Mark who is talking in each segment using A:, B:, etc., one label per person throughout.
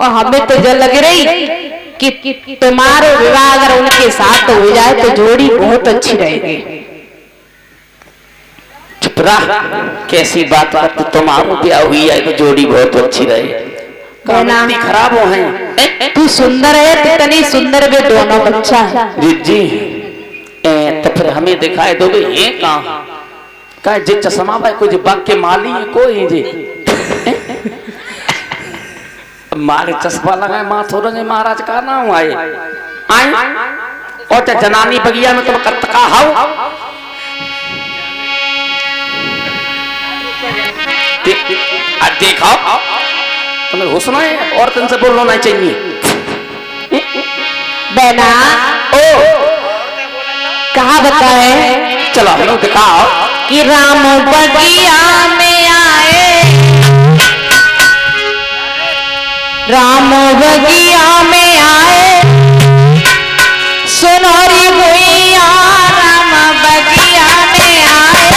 A: और हमें तो जल लग रही कि तुम्हारा विवाह अगर उनके साथ हो जाए तो जोड़ी बहुत अच्छी रहेगी।
B: चुप रहा, कैसी बात करते, तुम्हारा ब्याह हुई है तो जोड़ी बहुत अच्छी रहे, खराब हो है।
A: तू सुंदर है, कितनी सुंदर वे दोनों बच्चा है
B: जी। तो फिर हमें दिखाए दोगे ये कहा जे चश्मा भाई कोई बाग के माली है कोई जे मारे चश्मा लगाए माथो रंगे महाराज का नाम आए और जनानी बगिया में तुम कत्का हाउ देखो तुम्हें हुस्न है और तुमसे बोलना नहीं चाहिए।
A: बहना ओ कहा बताए,
B: चलो हम लोग दिखाओ
A: कि राम बगिया में आए, राम बगिया में आए, सुनहरी भुइया राम बगिया में आए।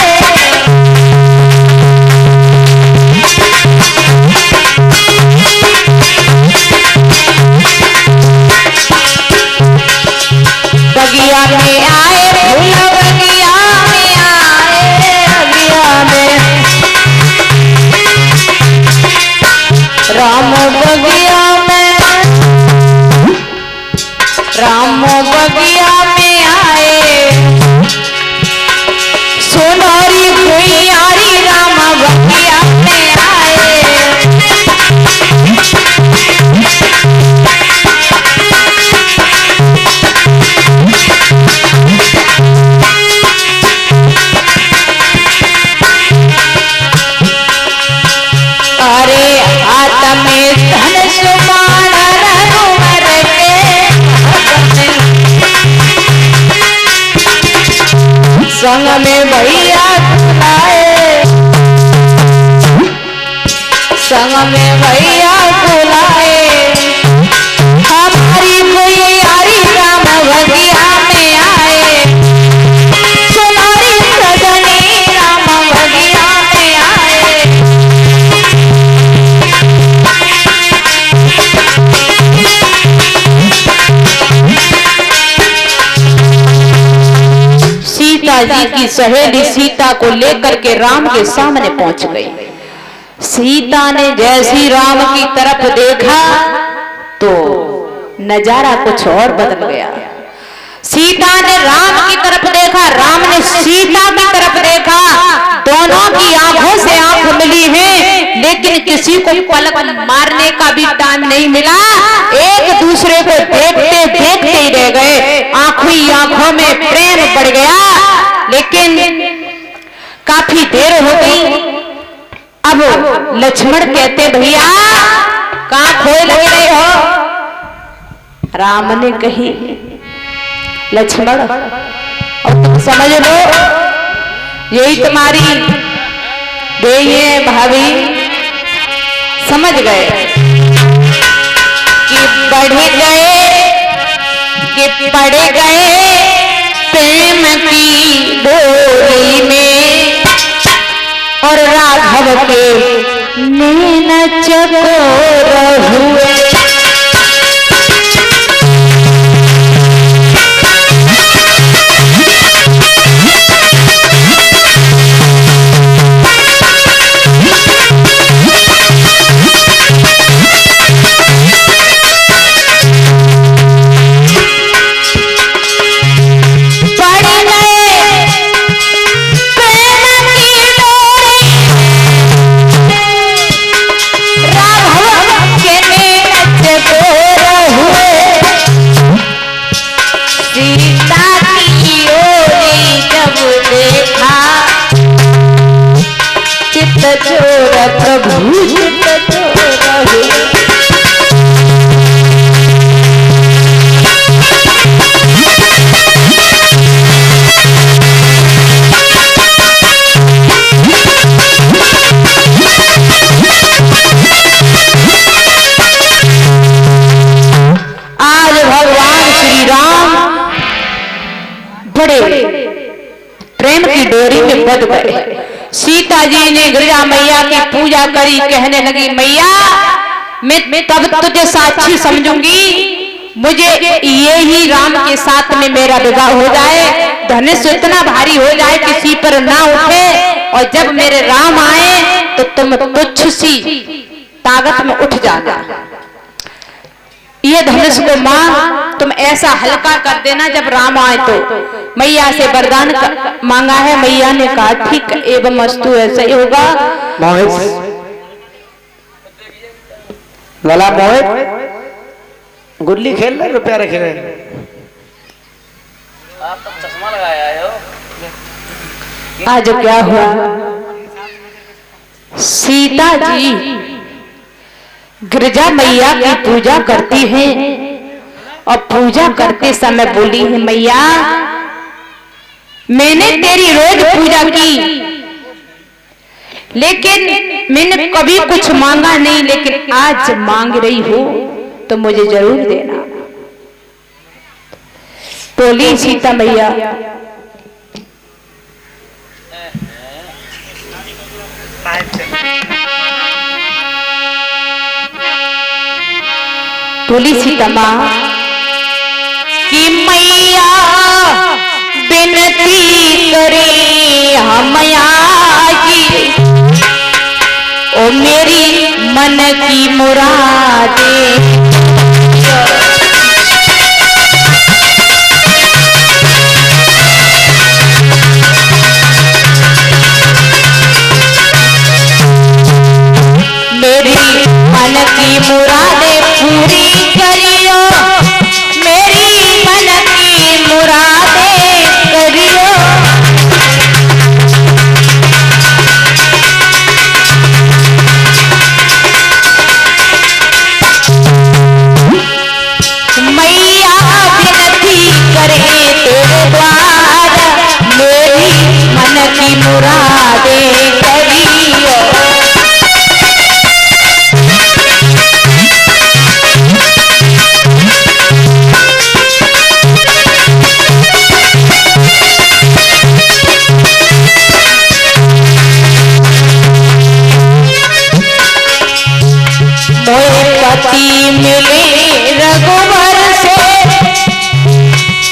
A: बगिया में आए फूल बगिया में आए, बगिया में राम बगिया में, राम बगिया में आए, सोनारी भुइयारी राम बगिया में आए। अरे हाथ में धनुष बाण रघुवर के, संग में भैया बुलाए, संग में भैया बुलाए, हमारी भैयारी राम बगिया में आए, सुनारी सजनी राम बगिया में आए। सीता जी की सहेली सीता को लेकर के राम के सामने पहुंच गई। सीता ने जैसी राम की तरफ देखा तो नजारा कुछ और बदल गया। सीता ने राम की तरफ देखा, राम ने सीता की तरफ देखा, दोनों की आंखों से आंख मिली है, लेकिन किसी को पलक मारने का भी टाइम नहीं मिला। एक दूसरे को देखते देखते ही रह गए, आंखों ही आंखों में प्रेम बढ़ गया। लेकिन काफी देर हो गई। अब लक्ष्मण कहते भैया कहां खोए लग रहे हो? राम ने कही लक्ष्मण अब तुम समझ लो यही तुम्हारी देही है भाभी। समझ गए कि बढ़ गए कि पड़ गए प्रेम की डोरी में, और राघव के नैन चकोर हुए। प्रभु आज भगवान श्री राम बड़े प्रेम की डोरी में बंध गए। सीता जी ने गिरजा मैया की पूजा करी, कहने लगी मैया मैं तब तुझे साक्षी समझूंगी। मुझे ये ही राम के साथ में मेरा विवाह हो जाए, धनुष इतना भारी हो जाए किसी पर ना उठे, और जब मेरे राम आए तो तुम तुच्छ सी ताकत में उठ जाना। ये धनुष को मां तुम ऐसा हल्का कर देना जब राम आए तो। मैया से वरदान मांगा है, मैया ने कहा ठीक एवं अस्तु, ऐसा ही होगा।
B: लला मोहित गुल्ली खेल रहे, रुपया रखे रहे। आप तो चश्मा लगाया हो।
A: आज क्या हुआ, सीता जी गिरजा मैया की पूजा करती है, और पूजा करते समय बोली है मैया मैंने तेरी रोज पूजा की, लेकिन मैंने कभी कुछ मांगा नहीं, लेकिन आज मांग रही हूं तो मुझे जरूर देना। बोली सीता मैया बोली सीता मां कि मैया विनती करे हम आगी, ओ मेरी मन की मुरादें। मेरी मन की मुरादें पूरी करियो, मेरी मन की मुरादें करियो। मैया विनती करे तेरे द्वार, मेरी मन की मुरादें करियो। पति मिले रघुवर से,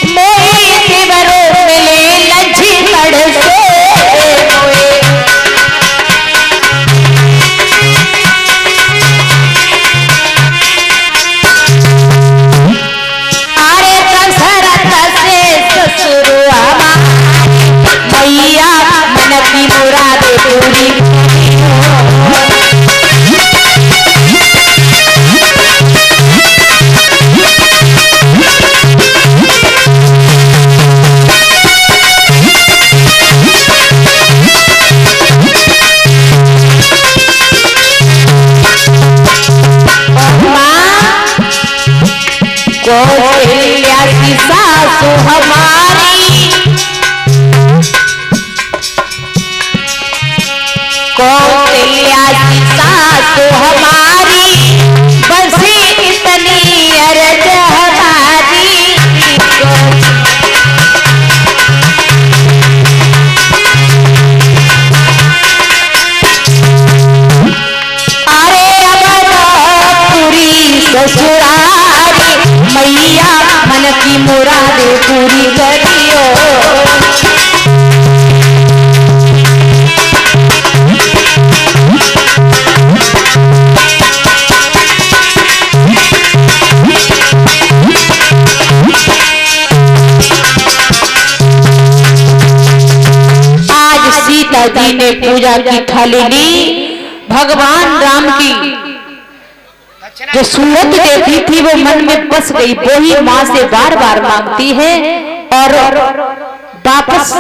A: मोहे देवरो मिले लक्ष्मण से। अरे दशरथ से ससुर हमारी, मैया मन की मुरादें पूरी। कौशल्या की सासु हमारी, कौशल्या की सासु हमारी, बसे इतनी अरज हमारी। अरे अबनपुरी ससुरारी, मैया मन की मुरादें पूरी करियो। आज सीता जी ने पूजा की थाली ली, भगवान राम की जो सूरत देखी थी वो मन में बस गई, वो ही मां से बार बार मांगती है, और वापस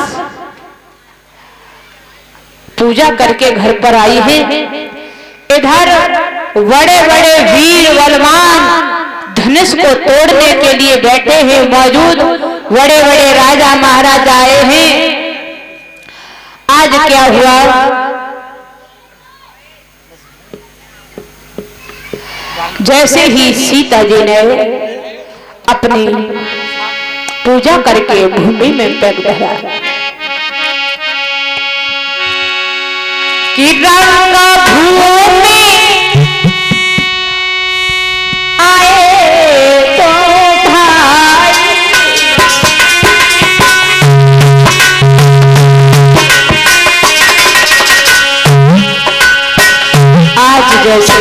A: पूजा करके घर पर आई है। इधर बड़े बड़े वीर बलवान धनुष को तोड़ने के लिए बैठे हैं मौजूद, बड़े बड़े राजा महाराजा आए हैं। आज क्या हुआ, जैसे ही सीता जी ने अपनी पूजा करके भूमि में पैर धरा कि रंग भूमि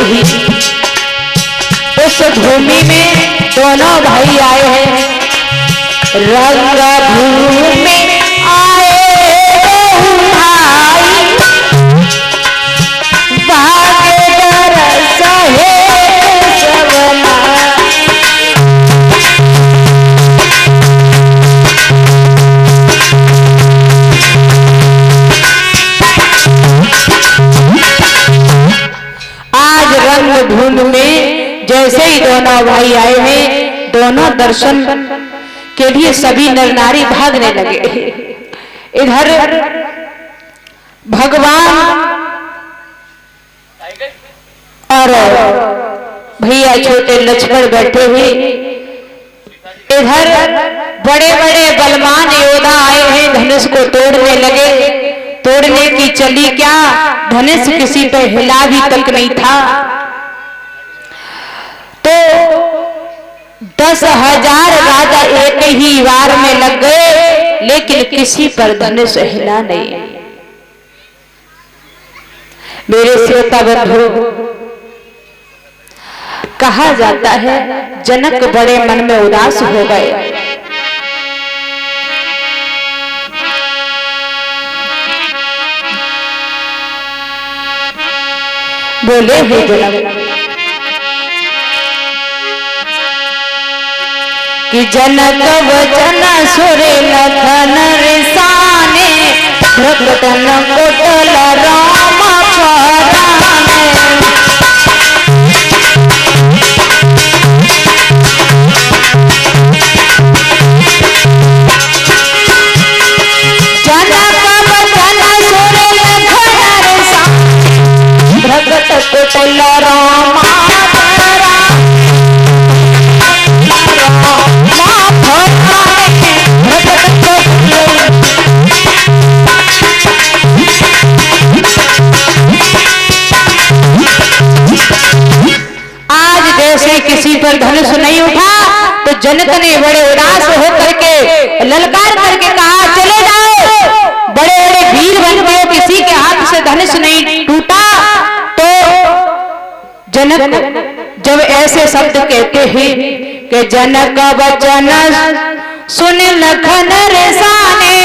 A: ही उस भूमि में दोनों भाई आए हैं। रंग भूमि आए भाई भाग्य दरस है सबना। आज रंग भूमि में जैसे ही दोनों भाई आए हैं, दोनों दर्शन के लिए सभी नर नारी भागने लगे। इधर भगवान और भैया छोटे लक्ष्मण बैठे हुए, इधर बड़े बड़े बलवान योद्धा आए हैं, धनुष को तोड़ने लगे। तोड़ने की चली क्या, धनुष किसी पे हिला भी तक नहीं था। तो 10,000 राजा एक ही वार में लग गए, लेकिन किसी पर धनुष हिला नहीं। मेरे श्रोता बंधु, कहा जाता है जनक बड़े मन में उदास हो गए। बोले हे जनक कि जनक वचन सुरे लखन रिसाने, भ्रगतन कोटल राम पराने। जनक वचन सुरे लखन रिसाने, भ्रगत कोटल राम किसी पर धनुष नहीं उठा तो जनक ने बड़े उदास होकर के ललकार करके कहा, चले जाओ, बड़े बड़े वीर बन गए, किसी के हाथ से धनुष नहीं टूटा। तो जनक जब ऐसे शब्द कहते हैं कि जनक वचन सुन लखन रिसाने,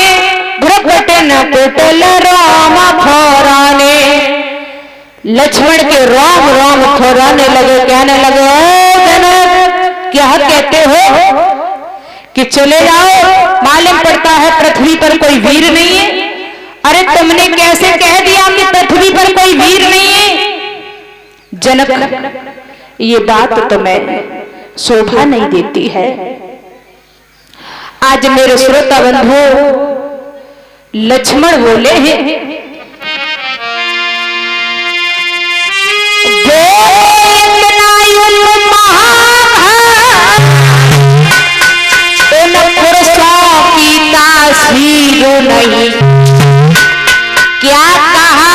A: भ्रगट न कुटल राम पराने। लक्ष्मण के राम राम थोराने लगे, कहने लगे, जनक क्या कहते हो कि चले जाओ, मालूम पड़ता है पृथ्वी पर कोई वीर नहीं है। अरे तुमने कैसे कह दिया कि पृथ्वी पर कोई वीर नहीं है? जनक ये बात तो मैं शोभा नहीं देती है। आज मेरे श्रोता बंधु लक्ष्मण बोले हैं, नहीं क्या कहा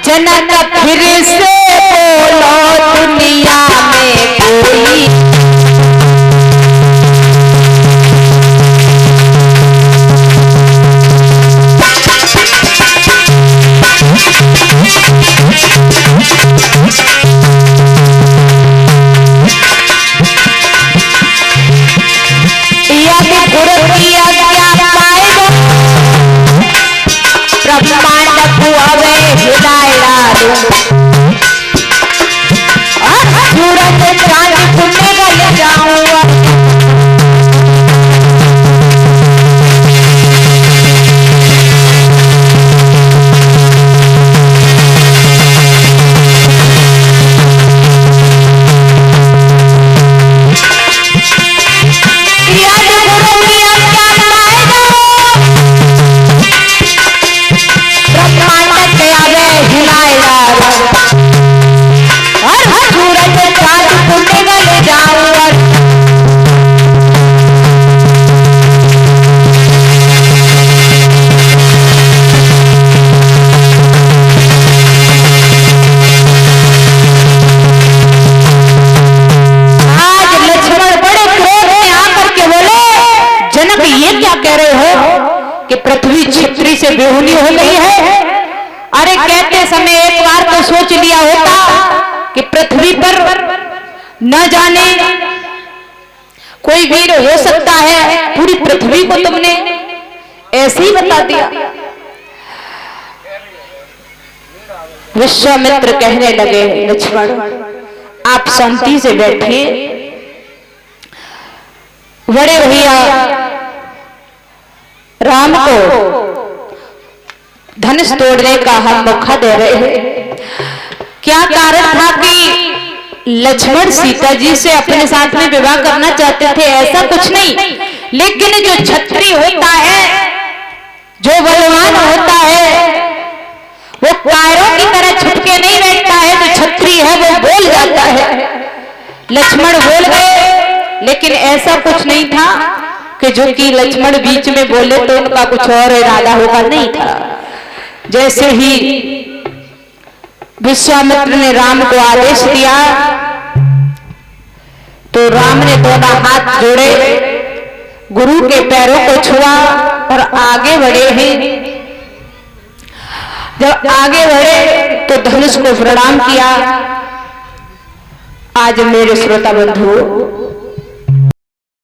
A: जनक फिर से बोलो दुनिया में कोई। न जाने कोई वीर हो सकता है, पूरी पृथ्वी को तुमने ऐसे ही बता दिया। विश्वामित्र कहने लगे, लक्ष्मण आप शांति से बैठिए, बड़े भैया राम को धनुष तोड़ने का हम मौका दे रहे हैं। क्या कारण था कि लक्ष्मण सीता जी से अपने साथ में विवाह करना चाहते थे? ऐसा कुछ नहीं, लेकिन जो क्षत्रिय होता है, जो बलवान होता है, वो कायरों की तरह छुपके नहीं बैठता है। जो क्षत्रिय है वो बोल जाता है। लक्ष्मण बोल गए, लेकिन ऐसा कुछ नहीं था कि जो कि लक्ष्मण बीच में बोले तो उनका कुछ और इरादा होगा, नहीं था। जैसे ही विश्वामित्र ने राम को आदेश दिया तो राम ने दोनों हाथ जोड़े, गुरु के पैरों को छुआ और आगे बढ़े हैं। जब आगे बढ़े तो धनुष को प्रणाम किया। आज मेरे श्रोता बंधु